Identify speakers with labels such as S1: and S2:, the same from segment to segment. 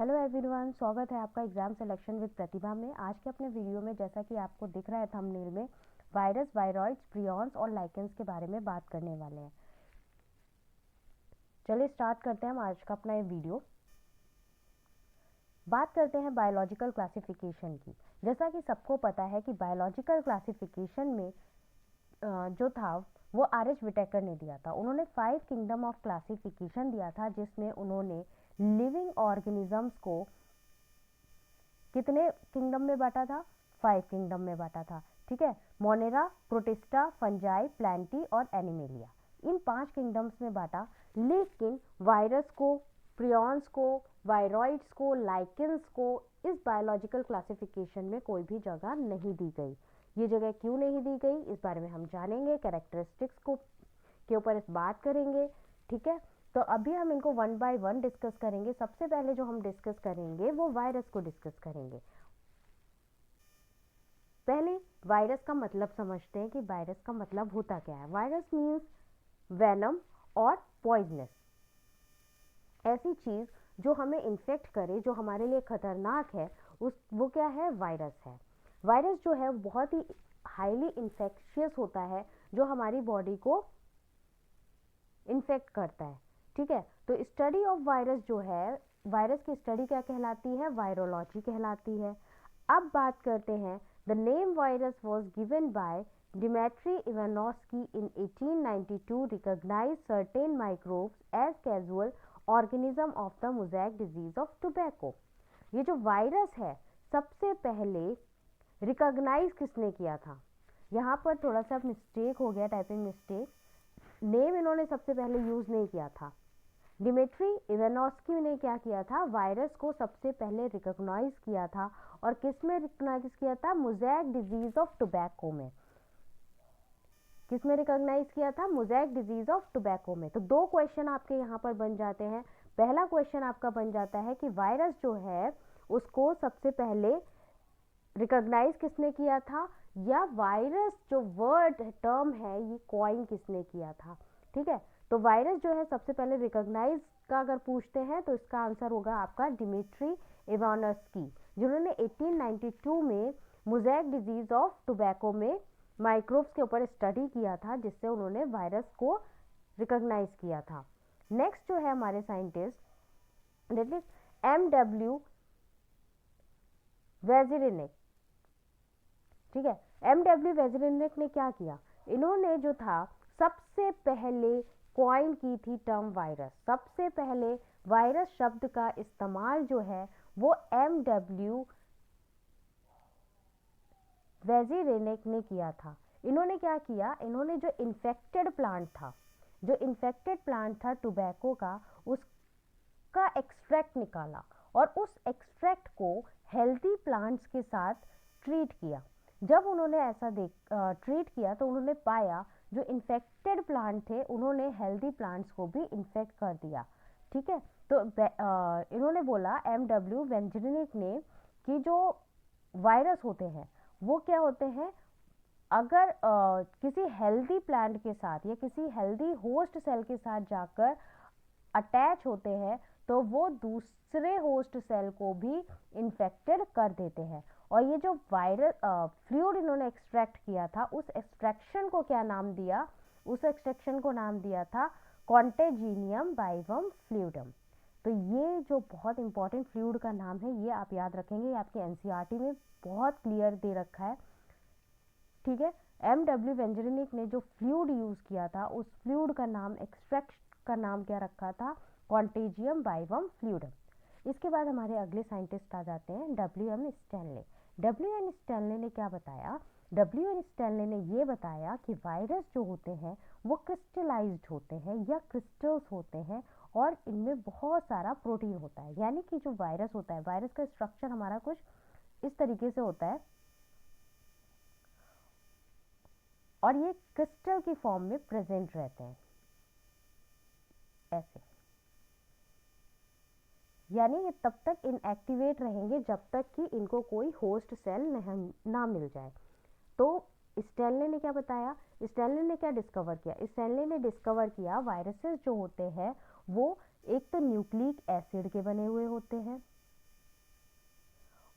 S1: Hello everyone, स्वागत है आपका एग्जाम सिलेक्शन विद प्रतिभा में। आज के अपने वीडियो में जैसा कि आपको दिख रहा है थंबनेल में, वायरस, वायरॉइड्स, प्रियॉन्स और लाइकेंस के बारे में बात करने वाले हैं। चलिए स्टार्ट करते हैं हम आज का अपना ये वीडियो। बात करते हैं बायोलॉजिकल क्लासिफिकेशन की। जैसा कि सबको पता है कि बायोलॉजिकल क्लासिफिकेशन में जो था वो आर.एच. विटेकर ने दिया था। उन्होंने 5 किंगडम ऑफ क्लासिफिकेशन दिया था, जिसमें उन्होंने लिविंग ऑर्गेनिजम्स को कितने किंगडम में बांटा था? 5 किंगडम में बांटा था। ठीक है, मोनेरा, प्रोटिस्टा, फंजाई, प्लांटी और एनिमेलिया, इन 5 किंगडम्स में बांटा। लेकिन वायरस को, प्रियॉन्स को, वायरॉइड्स को, लाइकेंस को इस बायोलॉजिकल क्लासिफिकेशन में कोई भी जगह नहीं दी गई। ये जगह क्यों नहीं दी गई, इस बारे में हम जानेंगे। कैरेक्टरिस्टिक्स को के ऊपर इस बात करेंगे। ठीक है, तो अभी हम इनको 1 बाय 1 डिस्कस करेंगे। सबसे पहले जो हम डिस्कस करेंगे वो वायरस को डिस्कस करेंगे। पहले वायरस का मतलब समझते हैं कि वायरस का मतलब होता क्या है। वायरस मीन्स वेनम और पॉइजनस, ऐसी चीज जो हमें इन्फेक्ट करे, जो हमारे लिए खतरनाक है, वो क्या है? वायरस है। वायरस जो है बहुत ही हाईली इन्फेक्शियस होता है, जो हमारी बॉडी को इन्फेक्ट करता है। ठीक है, तो स्टडी ऑफ वायरस जो है, वायरस की स्टडी क्या कहलाती है? वायरोलॉजी कहलाती है। अब बात करते हैं, the name virus was given by Dmitri Ivanovsky in 1892, recognise certain microbes as casual organism of the mosaic disease of tobacco. ये जो वायरस है सबसे पहले रिकॉग्नाइज किसने किया था? यहाँ पर थोड़ा सा मिस्टेक हो गया, टाइपिंग मिस्टेक। नेम इन्होंने सबसे पहले यूज नहीं किया था। डिमेट्री इवानोस्की ने क्या किया था? वायरस को सबसे पहले रिकॉग्नाइज किया था। और किस में रिकॉग्नाइज किया था? मोज़ेक डिजीज ऑफ टोबैको में। किस में रिकॉग्नाइज किया था? मोज़ेक डिजीज ऑफ टोबैको में। तो 2 क्वेश्चन आपके यहाँ पर बन जाते हैं। पहला क्वेश्चन आपका बन जाता है कि वायरस जो है उसको सबसे पहले रिकॉग्नाइज किसने किया था, या वायरस जो वर्ड टर्म है ये कॉइन किसने किया था। ठीक है, तो वायरस जो है सबसे पहले रिकॉग्नाइज का अगर पूछते हैं तो इसका आंसर होगा आपका डिमिट्री इवानोस्की, जिन्होंने 1892 में मोज़ेक डिजीज ऑफ टोबैको में माइक्रोब्स के ऊपर स्टडी किया था, जिससे उन्होंने वायरस को रिकॉग्नाइज किया था। नेक्स्ट जो है हमारे साइंटिस्ट, दैट इज M.W. वेज़ेरेनिक। ठीक है, M.W. वेज़ेरेनिक ने क्या किया? इन्होंने जो था सबसे पहले कॉइन की थी टर्म वायरस। सबसे पहले वायरस शब्द का इस्तेमाल जो है वो M.W. वेज़ेरेनिक ने किया था। इन्होंने क्या किया? इन्होंने जो इन्फेक्टेड प्लांट था टोबैको का, उसका एक्सट्रैक्ट निकाला और उस एक्सट्रैक्ट को हेल्दी प्लांट्स के साथ ट्रीट किया। जब उन्होंने ऐसा ट्रीट किया तो उन्होंने पाया जो इन्फेक्टेड प्लांट थे उन्होंने हेल्दी प्लांट्स को भी इन्फेक्ट कर दिया। ठीक है, तो इन्होंने बोला M.W. वेज़ेरेनिक ने कि जो वायरस होते हैं वो क्या होते हैं, अगर किसी हेल्दी प्लांट के साथ या किसी हेल्दी होस्ट सेल के साथ जाकर अटैच होते हैं तो वो दूसरे होस्ट सेल को भी इन्फेक्टेड कर देते हैं। और ये जो वायरस फ्लूइड इन्होंने एक्सट्रैक्ट किया था, उस एक्सट्रैक्शन को क्या नाम दिया? उस एक्सट्रैक्शन को नाम दिया था कॉन्टेजीनियम बाइवम फ्लूइडम। तो ये जो बहुत इंपॉर्टेंट फ्लूइड का नाम है ये आप याद रखेंगे, ये आपके एनसीईआरटी में बहुत क्लियर दे रखा है। ठीक है, M.W. वेज़ेरेनिक ने जो फ्लूइड यूज किया था उस फ्लूइड का नाम, एक्सट्रैक्ट का नाम क्या रखा था? Contagium बाइवम fluidum. इसके बाद हमारे अगले साइंटिस्ट आ जाते हैं W.M. स्टैनले। W.M. स्टैनले ने क्या बताया? W.M. स्टैनले ने ये बताया कि वायरस जो होते हैं वो क्रिस्टलाइज्ड होते हैं या क्रिस्टल्स होते हैं और इनमें बहुत सारा प्रोटीन होता है। यानी कि जो वायरस होता है, वायरस का स्ट्रक्चर हमारा कुछ इस तरीके से होता है और ये क्रिस्टल की फॉर्म में प्रेजेंट रहते हैं ऐसे। यानी ये तब तक इनएक्टिवेट रहेंगे जब तक कि इनको कोई होस्ट सेल ना मिल जाए। तो स्टैनले ने क्या बताया? स्टैनले ने क्या डिस्कवर किया? स्टैनले ने डिस्कवर किया वायरसेस जो होते हैं वो एक तो न्यूक्लिक एसिड के बने हुए होते हैं,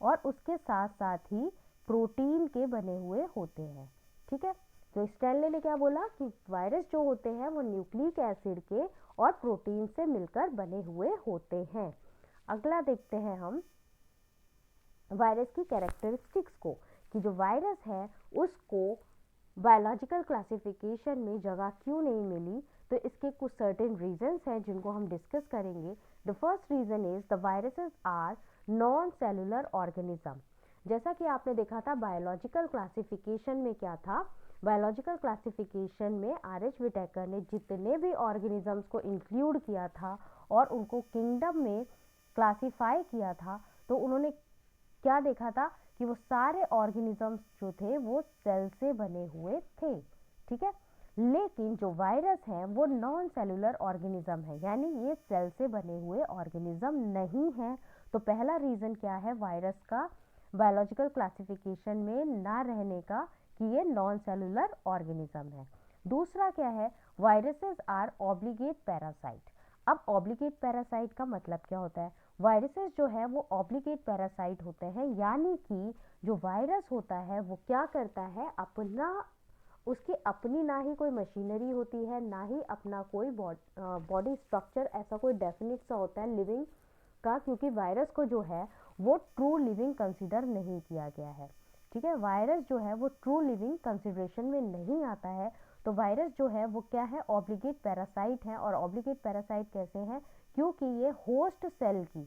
S1: और उसके साथ साथ ही प्रोटीन के बने हुए होते हैं। ठीक है, तो स्टैनले ने क्या बोला कि वायरस जो होते हैं वो न्यूक्लिक एसिड के और प्रोटीन से मिलकर बने हुए होते हैं। अगला देखते हैं हम वायरस की कैरेक्टरिस्टिक्स को, कि जो वायरस है उसको बायोलॉजिकल क्लासिफिकेशन में जगह क्यों नहीं मिली। तो इसके कुछ सर्टेन रीजंस हैं जिनको हम डिस्कस करेंगे। The first reason is the viruses are non cellular organism. जैसा कि आपने देखा था बायोलॉजिकल क्लासिफिकेशन में क्या था, बायोलॉजिकल क्लासिफिकेशन में आर.एच. व्हिटेकर ने जितने भी ऑर्गेनिजम्स को इंक्लूड किया था और उनको किंगडम में क्लासिफाई किया था, तो उन्होंने क्या देखा था कि वो सारे ऑर्गेनिजम्स जो थे वो सेल से बने हुए थे। ठीक है, लेकिन जो वायरस है वो नॉन सेलुलर ऑर्गेनिज्म है, यानी ये सेल से बने हुए ऑर्गेनिज्म नहीं है। तो पहला रीजन क्या है वायरस का बायोलॉजिकल क्लासिफिकेशन में ना रहने का, कि ये नॉन सेलुलर ऑर्गेनिज्म है। दूसरा क्या है, वायरसेस आर ऑब्लिगेट पैरासाइट। अब ऑब्लिगेट पैरासाइट का मतलब क्या होता है, वायरसेस जो है वो ऑब्लिगेट पैरासाइट होते हैं, यानी कि जो वायरस होता है वो क्या करता है, अपना उसकी अपनी ना ही कोई मशीनरी होती है, ना ही अपना कोई बॉडी स्ट्रक्चर ऐसा कोई डेफिनेट सा होता है लिविंग का, क्योंकि वायरस को जो है वो ट्रू लिविंग कंसिडर नहीं किया गया है। ठीक है, वायरस जो है वो ट्रू लिविंग कंसिडरेशन में नहीं आता है। तो वायरस जो है वो क्या है, ऑब्लिगेट पैरासाइट है। और ऑब्लिगेट पैरासाइट कैसे हैं, क्योंकि ये होस्ट सेल की,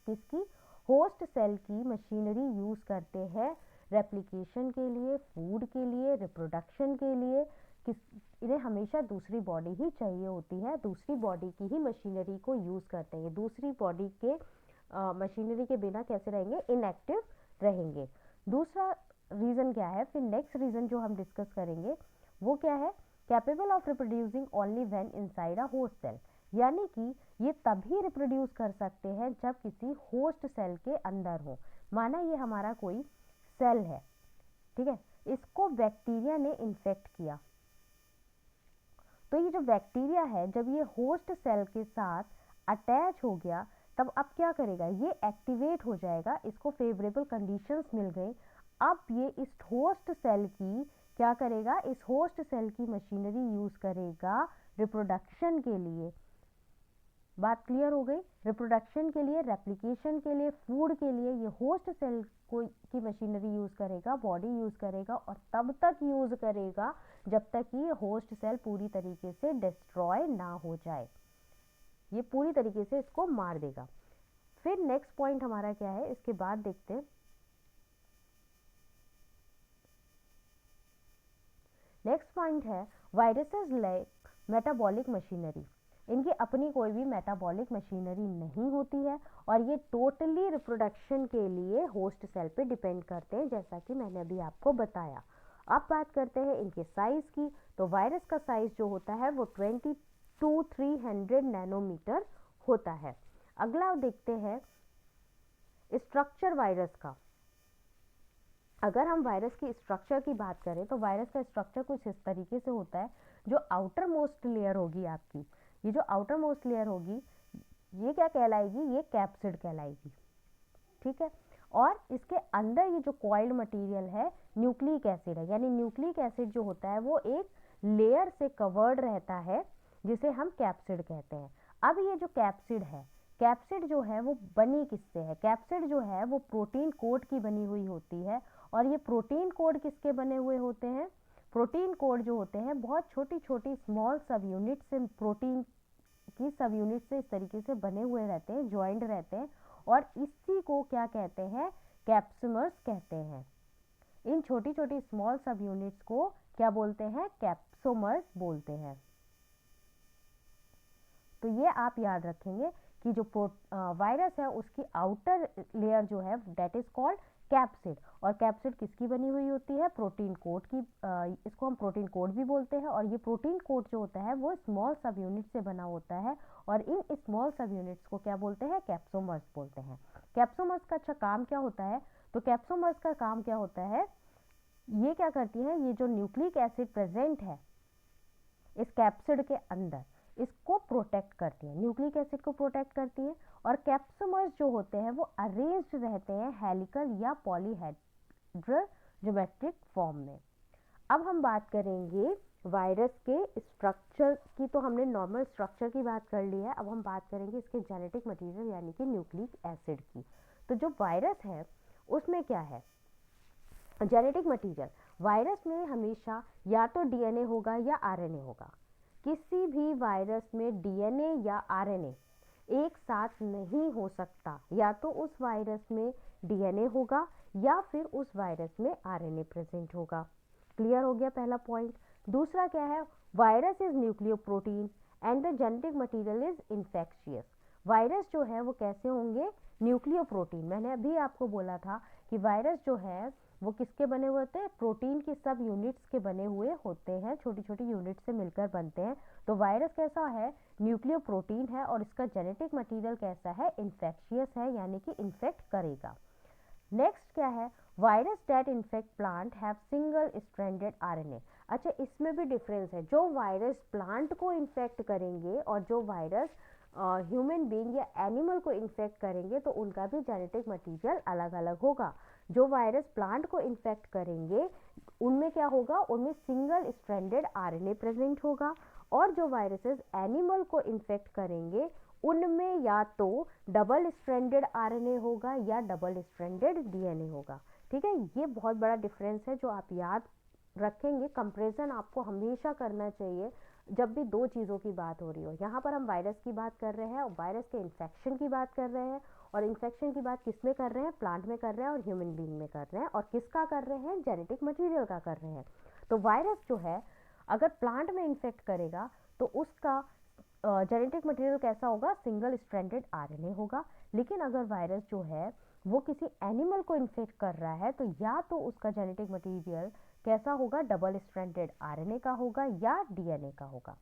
S1: किसकी, होस्ट सेल की मशीनरी यूज करते हैं रेप्लिकेशन के लिए, फूड के लिए, रिप्रोडक्शन के लिए। इन्हें हमेशा दूसरी बॉडी ही चाहिए होती है, दूसरी बॉडी की ही मशीनरी को यूज करते हैं। दूसरी बॉडी के मशीनरी के बिना कैसे रहेंगे, इनएक्टिव रहेंगे। दूसरा रीजन क्या है, फिर नेक्स्ट रीजन जो हम डिस्कस करेंगे वो क्या है, capable of reproducing only when inside a host cell, यानी कि ये तभी रिप्रोड्यूस कर सकते हैं जब किसी होस्ट सेल के अंदर हो। माना ये हमारा कोई सेल है, ठीक है, इसको बैक्टीरिया ने इन्फेक्ट किया, तो ये जो बैक्टीरिया है जब ये होस्ट सेल के साथ अटैच हो गया, तब अब क्या करेगा, ये एक्टिवेट हो जाएगा, इसको फेवरेबल कंडीशंस मिल गई। अब ये इस होस्ट सेल की क्या करेगा, इस होस्ट सेल की मशीनरी यूज करेगा रिप्रोडक्शन के लिए। बात क्लियर हो गई, रिप्रोडक्शन के लिए, रेप्लिकेशन के लिए, फूड के लिए ये होस्ट सेल की मशीनरी यूज करेगा, बॉडी यूज करेगा, और तब तक यूज करेगा जब तक कि ये होस्ट सेल पूरी तरीके से डिस्ट्रॉय ना हो जाए, ये पूरी तरीके से इसको मार देगा। फिर नेक्स्ट पॉइंट हमारा क्या है, इसके बाद देखते हैं। नेक्स्ट पॉइंट है वायरसेस लाइक मेटाबॉलिक मशीनरी। इनकी अपनी कोई भी मेटाबॉलिक मशीनरी नहीं होती है और ये टोटली रिप्रोडक्शन के लिए होस्ट सेल पे डिपेंड करते हैं, जैसा कि मैंने अभी आपको बताया। अब बात करते हैं इनके साइज की। तो वायरस का साइज जो होता है वो 20 to 300 नैनोमीटर होता है। अगला देखते हैं स्ट्रक्चर वायरस का। अगर हम वायरस की स्ट्रक्चर की बात करें तो वायरस का स्ट्रक्चर कुछ इस तरीके से होता है। जो आउटर मोस्ट लेयर होगी आपकी, ये जो आउटर मोस्ट लेयर होगी ये क्या कहलाएगी, ये कैप्सिड कहलाएगी। ठीक है, और इसके अंदर ये जो कॉइल्ड मटेरियल है न्यूक्लिक एसिड है, यानी न्यूक्लिक एसिड जो होता है वो एक लेयर से कवर्ड रहता है जिसे हम कैप्सिड कहते हैं। अब ये जो कैप्सिड है, कैप्सिड जो है वो बनी किससे है, कैप्सिड जो है वो प्रोटीन कोट की बनी हुई होती है। और ये प्रोटीन कोड किसके बने हुए होते हैं, प्रोटीन कोड जो होते हैं बहुत छोटी छोटी स्मॉल सब यूनिट से, प्रोटीन की सब यूनिट से इस तरीके से बने हुए रहते हैं, ज्वाइंट रहते हैं, और इसी को क्या कहते हैं, कैप्सुमर्स कहते हैं। इन छोटी छोटी स्मॉल सब यूनिट्स को क्या बोलते हैं, कैप्सोमर्स बोलते हैं। तो ये आप याद रखेंगे कि जो वायरस है उसकी आउटर लेयर जो है दैट इज कॉल्ड कैप्सिड। और कैप्सिड किसकी बनी हुई होती है, प्रोटीन कोट की। इसको हम प्रोटीन कोट भी बोलते हैं। और ये प्रोटीन कोट जो होता है वो स्मॉल सब यूनिट से बना होता है, और इन स्मॉल सब यूनिट्स को क्या बोलते हैं, कैप्सोमर्स बोलते हैं। कैप्सोमर्स का अच्छा काम क्या होता है, तो कैप्सोमर्स का काम क्या होता है, ये क्या करती है, ये जो न्यूक्लिक एसिड प्रेजेंट है इस कैप्सिड के अंदर, इसको प्रोटेक्ट करती है, न्यूक्लिक एसिड को प्रोटेक्ट करती है। और कैप्सोमर्स जो होते हैं वो अरेंज्ड रहते हैं हेलिकल या पॉलीहेड्रल ज्योमेट्रिक फॉर्म में। अब हम बात करेंगे वायरस के स्ट्रक्चर की। तो हमने नॉर्मल स्ट्रक्चर की बात कर ली है, अब हम बात करेंगे इसके जेनेटिक मटेरियल यानी कि न्यूक्लिक एसिड की। तो जो वायरस है उसमें क्या है जेनेटिक मटेरियल, वायरस में हमेशा या तो डीएनए होगा या आरएनए होगा। किसी भी वायरस में डीएनए या आरएनए एक साथ नहीं हो सकता, या तो उस वायरस में डीएनए होगा या फिर उस वायरस में आरएनए प्रेजेंट होगा। क्लियर हो गया पहला पॉइंट। दूसरा क्या है, virus is nucleoprotein and the genetic material is infectious. Virus जो है वो कैसे होंगे, न्यूक्लियोप्रोटीन। मैंने अभी आपको बोला था कि वायरस जो है वो किसके बने हुए होते हैं, प्रोटीन की सब यूनिट्स के बने हुए होते हैं, छोटी छोटी यूनिट से मिलकर बनते हैं। तो वायरस कैसा है, न्यूक्लियोप्रोटीन है, और इसका जेनेटिक मटेरियल कैसा है, इन्फेक्शियस है, यानी कि इन्फेक्ट करेगा। नेक्स्ट क्या है, virus that infect plant have single stranded RNA. अच्छा, इसमें भी डिफरेंस है, जो वायरस प्लांट को इन्फेक्ट करेंगे और जो वायरस ह्यूमन बीइंग या एनिमल को इन्फेक्ट करेंगे तो उनका भी जेनेटिक मटेरियल अलग अलग होगा। जो वायरस प्लांट को इन्फेक्ट करेंगे उनमें क्या होगा, उनमें सिंगल स्ट्रैंडेड आरएनए प्रेजेंट होगा, और जो वायरसेस एनिमल को इन्फेक्ट करेंगे उनमें या तो डबल स्ट्रैंडेड आरएनए होगा या डबल स्ट्रैंडेड डीएनए होगा। ठीक है, ये बहुत बड़ा डिफरेंस है जो आप याद रखेंगे। कंपैरिजन आपको हमेशा करना चाहिए जब भी दो चीज़ों की बात हो रही हो। यहाँ पर हम वायरस की बात कर रहे हैं और वायरस के इन्फेक्शन की बात कर रहे हैं, और इन्फेक्शन की बात किस में कर रहे हैं, प्लांट में कर रहे हैं और ह्यूमन बीइंग में कर रहे हैं। और किसका कर रहे हैं, जेनेटिक मटेरियल का कर रहे हैं। तो वायरस जो है अगर प्लांट में इन्फेक्ट करेगा तो उसका जेनेटिक मटेरियल कैसा होगा, सिंगल स्ट्रैंडेड आरएनए होगा। लेकिन अगर वायरस जो है वो किसी एनिमल को इन्फेक्ट कर रहा है तो या तो उसका जेनेटिक मटेरियल कैसा होगा, डबल स्ट्रैंडेड आरएनए का होगा या डीएनए का होगा।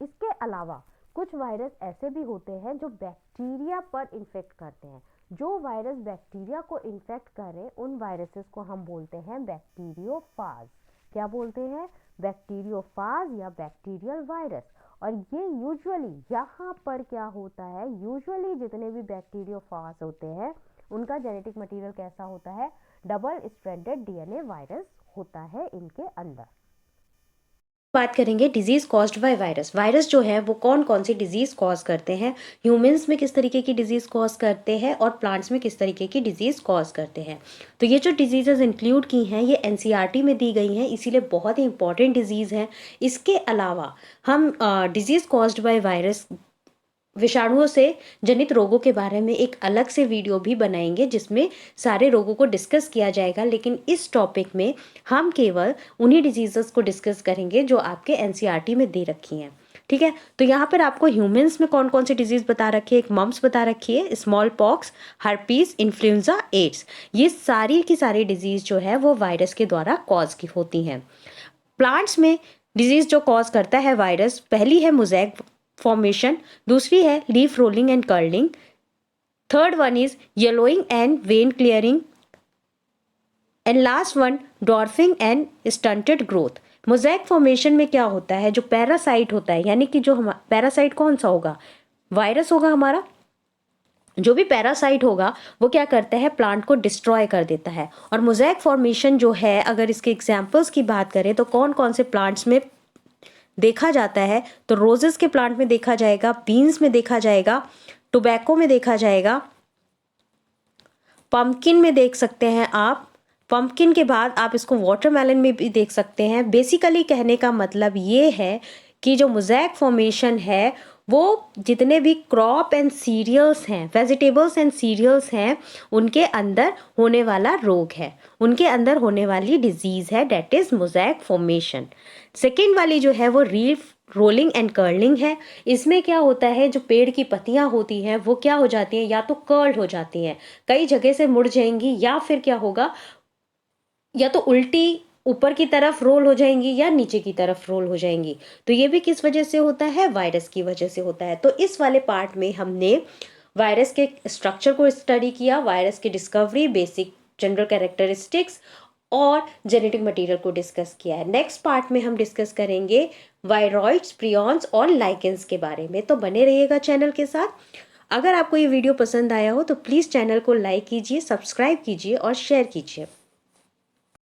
S1: इसके अलावा कुछ वायरस ऐसे भी होते हैं जो बैक्टीरिया पर इन्फेक्ट करते हैं। जो वायरस बैक्टीरिया को इन्फेक्ट करे उन वायरसेस को हम बोलते हैं बैक्टीरियोफाज। क्या बोलते हैं, बैक्टीरियोफाज या बैक्टीरियल वायरस। और ये यूजुअली यहाँ पर क्या होता है, यूजुअली जितने भी बैक्टीरियोफाज होते हैं उनका जेनेटिक मटेरियल कैसा होता है, डबल स्ट्रैंडेड डीएनए वायरस होता है इनके अंदर।
S2: बात करेंगे disease caused by virus. Virus जो है वो कौन कौन सी डिजीज कॉज करते हैं, ह्यूमंस में किस तरीके की डिजीज कॉज करते हैं और प्लांट्स में किस तरीके की डिजीज कॉज करते हैं। तो ये जो डिजीजेज इंक्लूड की हैं ये एनसीईआरटी में दी गई हैं, इसीलिए बहुत ही इंपॉर्टेंट डिजीज हैं। इसके अलावा हम डिजीज कॉज्ड बाय वायरस विषाणुओं से जनित रोगों के बारे में एक अलग से वीडियो भी बनाएंगे जिसमें सारे रोगों को डिस्कस किया जाएगा। लेकिन इस टॉपिक में हम केवल उन्हीं डिजीजेस को डिस्कस करेंगे जो आपके एनसीईआरटी में दे रखी हैं। ठीक है, तो यहाँ पर आपको ह्यूमंस में कौन कौन सी डिजीज बता रखी है, एक मम्स बता रखी है, small pox, herpes, influenza, AIDS. ये सारी की सारी डिजीज जो है वो वायरस के द्वारा कॉज की होती हैं। प्लांट्स में डिजीज जो कॉज करता है वायरस, पहली है मोज़ेक फॉर्मेशन, दूसरी है leaf rolling and curling, third one is yellowing and when clearing, and last one dwarfing and stunted growth. Mosaic formation में क्या होता है, जो पैरासाइट होता है, यानी कि जो हम पैरासाइट कौन सा होगा, वायरस होगा हमारा। जो भी पैरासाइट होगा वो क्या करता है, प्लांट को डिस्ट्रॉय कर देता है। और मोज़ेक फॉर्मेशन जो है, अगर इसके एग्जाम्पल्स की बात करें तो कौन कौन से प्लांट्स में देखा जाता है, तो रोजेस के प्लांट में देखा जाएगा, बीन्स में देखा जाएगा, टोबैको में देखा जाएगा, पंपकिन में देख सकते हैं आप। पंपकिन के बाद आप इसको वाटरमेलन में भी देख सकते हैं। बेसिकली कहने का मतलब ये है कि जो मोज़ेक फॉर्मेशन है वो जितने भी क्रॉप एंड सीरियल्स हैं, वेजिटेबल्स एंड सीरियल्स हैं, उनके अंदर होने वाला रोग है, उनके अंदर होने वाली डिजीज है, that is mosaic formation. Second वाली जो है वो लीफ रोलिंग एंड कर्लिंग है। इसमें क्या होता है, जो पेड़ की पत्तियां होती हैं वो क्या हो जाती हैं, या तो कर्ल हो जाती हैं, कई जगह से मुड़ जाएंगी, या फिर क्या होगा, या तो उल्टी ऊपर की तरफ रोल हो जाएंगी या नीचे की तरफ रोल हो जाएंगी। तो ये भी किस वजह से होता है, वायरस की वजह से होता है। तो इस वाले पार्ट में हमने वायरस के स्ट्रक्चर को स्टडी किया, वायरस की डिस्कवरी, बेसिक जनरल कैरेक्टरिस्टिक्स और जेनेटिक मटेरियल को डिस्कस किया है। नेक्स्ट पार्ट में हम डिस्कस करेंगे वायरॉइड्स, प्रियॉन्स और लाइकेंस के बारे में। तो बने रहिएगा चैनल के साथ। अगर आपको ये वीडियो पसंद आया हो तो प्लीज़ चैनल को लाइक कीजिए, सब्सक्राइब कीजिए और शेयर कीजिए।